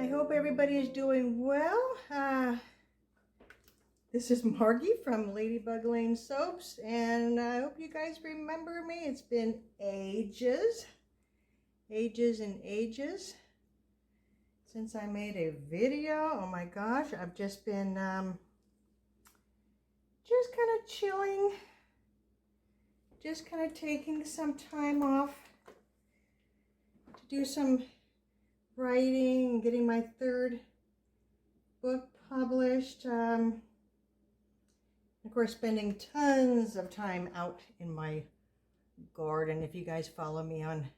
hope everybody is doing well. This is Margie from Ladybug Lane Soaps, and I hope you guys remember me. It's been ages and ages since I made a video. Oh my gosh, I've just been just kind of chilling, just kind of taking some time off to do some writing and getting my third book published. Of course, spending tons of time out in my garden. If you guys follow me on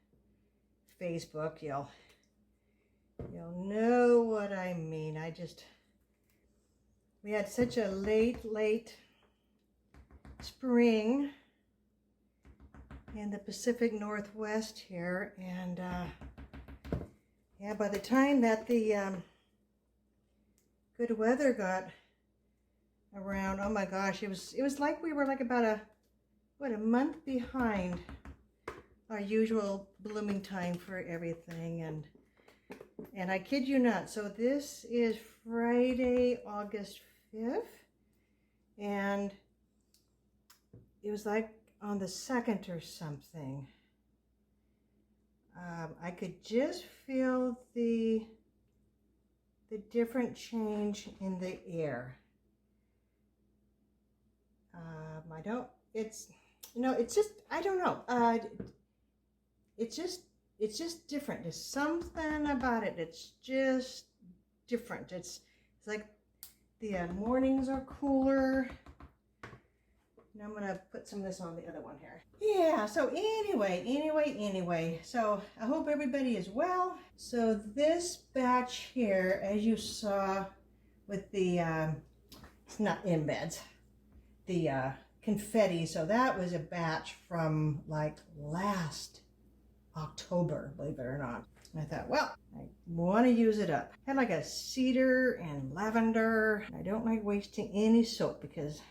Facebook, you'll know what I mean. We had such a late spring in the Pacific Northwest here, and yeah, by the time that the good weather got around, oh my gosh, it was like we were like about a month behind our usual blooming time for everything, and I kid you not. So this is Friday, August 5th, and it was like on the 2nd or something. I could just feel the different change in the air. I don't know. It's just different. There's something about it. It's just different. It's like the mornings are cooler. Now I'm gonna put some of this on the other one here. Yeah, so anyway, so I hope everybody is well. So this batch here, as you saw with the, it's not embeds, the confetti, so that was a batch from like last October, believe it or not. And I thought, well, I want to use it up. Had like a cedar and lavender. I don't like wasting any soap because,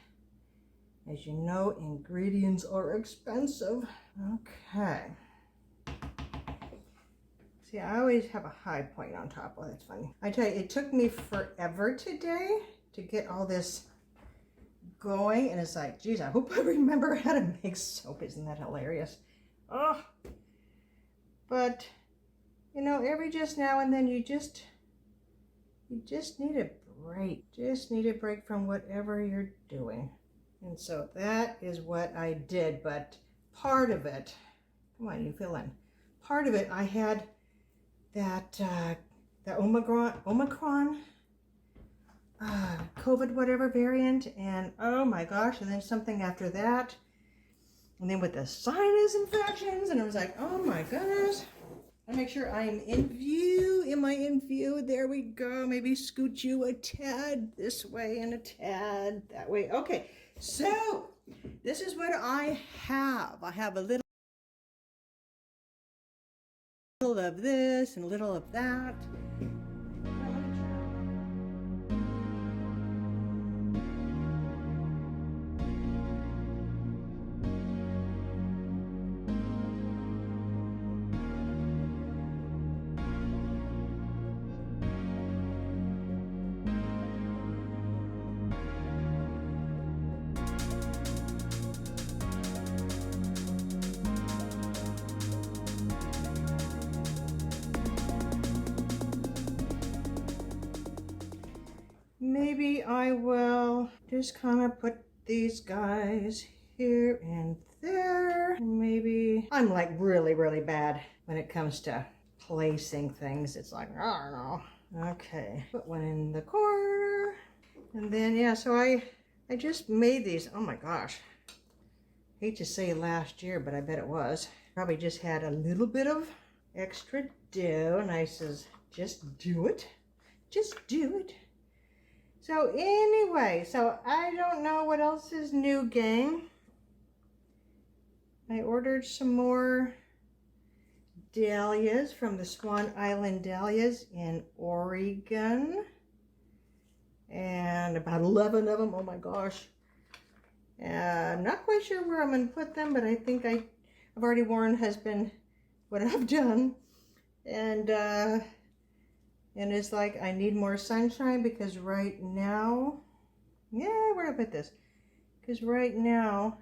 as you know, ingredients are expensive. Okay. See, I always have a high point on top. Oh, that's funny. I tell you, it took me forever today to get all this going, and it's like, geez, I hope I remember how to make soap. Isn't that hilarious? Oh, but you know, every just now and then you just need a break. Just need a break from whatever you're doing. And so that is what I did. But part of it, come on, you fill in. Part of it, I had that the Omicron COVID whatever variant, and oh my gosh, and then something after that, and then with the sinus infections, and I was like, oh my goodness. I make sure I'm in view. Am I in view? There we go. Maybe scoot you a tad this way and a tad that way. Okay, so this is what I have. I have a little of this and a little of that. Maybe I will just kind of put these guys here and there. Maybe I'm like really bad when it comes to placing things. It's like, I don't know. Okay, put one in the corner. And then, yeah, so I just made these. Oh my gosh. Hate to say last year, but I bet it was. Probably just had a little bit of extra dough, and I says, just do it. Just do it. So anyway, so I don't know what else is new, gang. I ordered some more dahlias from the Swan Island Dahlias in Oregon. And about 11 of them, oh my gosh. I'm not quite sure where I'm going to put them, but I think I've already warned husband what I've done. And And it's like I need more sunshine because right now, yeah, where did I put this? Because right now,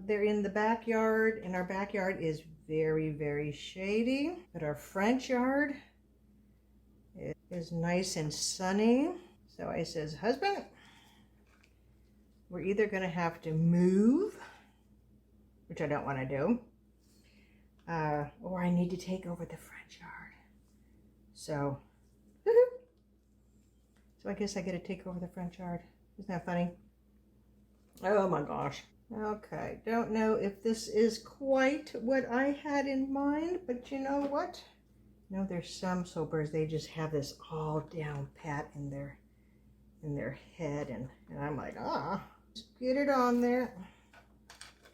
they're in the backyard, and our backyard is very, very shady. But our front yard is nice and sunny. So I says, husband, we're either going to have to move, which I don't want to do, or I need to take over the front yard. So, so I guess I get to take over the front yard. Isn't that funny? Oh my gosh. Okay, don't know if this is quite what I had in mind, but you know what? You know, there's some soapers, they just have this all down pat in their head, and I'm like, just get it on there.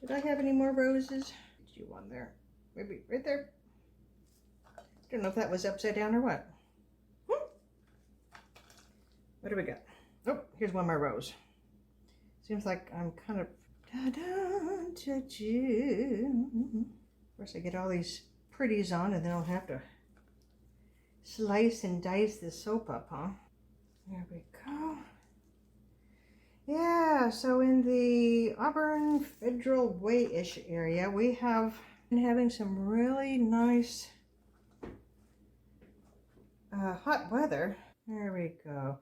Did I have any more roses? Did you one there? Maybe right there. Don't know if that was upside down or what. What do we got? Oh, here's one more rose. Seems like I'm kind of of course I get all these pretties on, and then I'll have to slice and dice the soap up, huh? There we go. Yeah, so in the Auburn Federal Way-ish area, we have been having some really nice hot weather. There we go.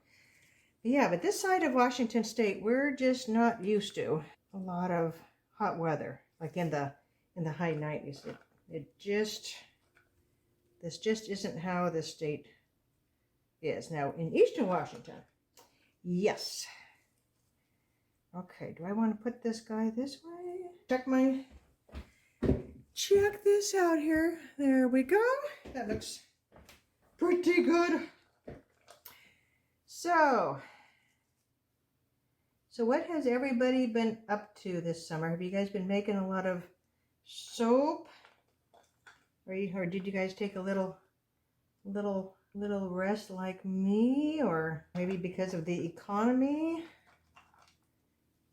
Yeah, but this side of Washington State, we're just not used to a lot of hot weather, like in the high 90s. This just isn't how the state is. Now, in Eastern Washington, yes. Okay, do I want to put this guy this way? Check this out here. There we go. That looks pretty good. So what has everybody been up to this summer? Have you guys been making a lot of soap? Or did you guys take a little rest like me? Or maybe because of the economy?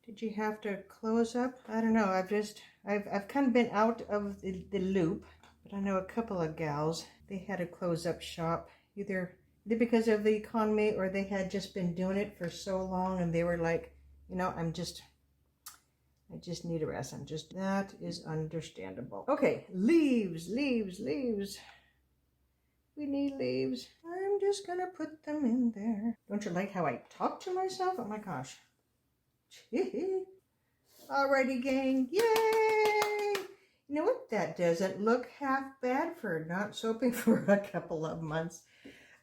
Did you have to close up? I don't know. I've kind of been out of the loop, but I know a couple of gals, they had to close up shop either because of the economy, or they had just been doing it for so long and they were like, you know, I just need a rest. That is understandable. Okay, leaves. We need leaves. I'm just gonna put them in there. Don't you like how I talk to myself? Oh my gosh. Alrighty, gang. Yay! You know what? That doesn't look half bad for not soaping for a couple of months.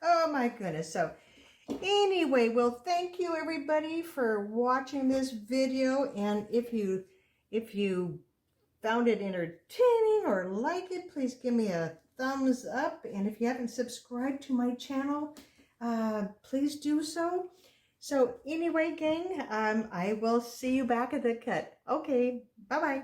Oh my goodness. So anyway, well, thank you everybody for watching this video. And if you found it entertaining or like it, please give me a thumbs up. And if you haven't subscribed to my channel, please do so. So anyway, gang, I will see you back at the cut. Okay, bye-bye.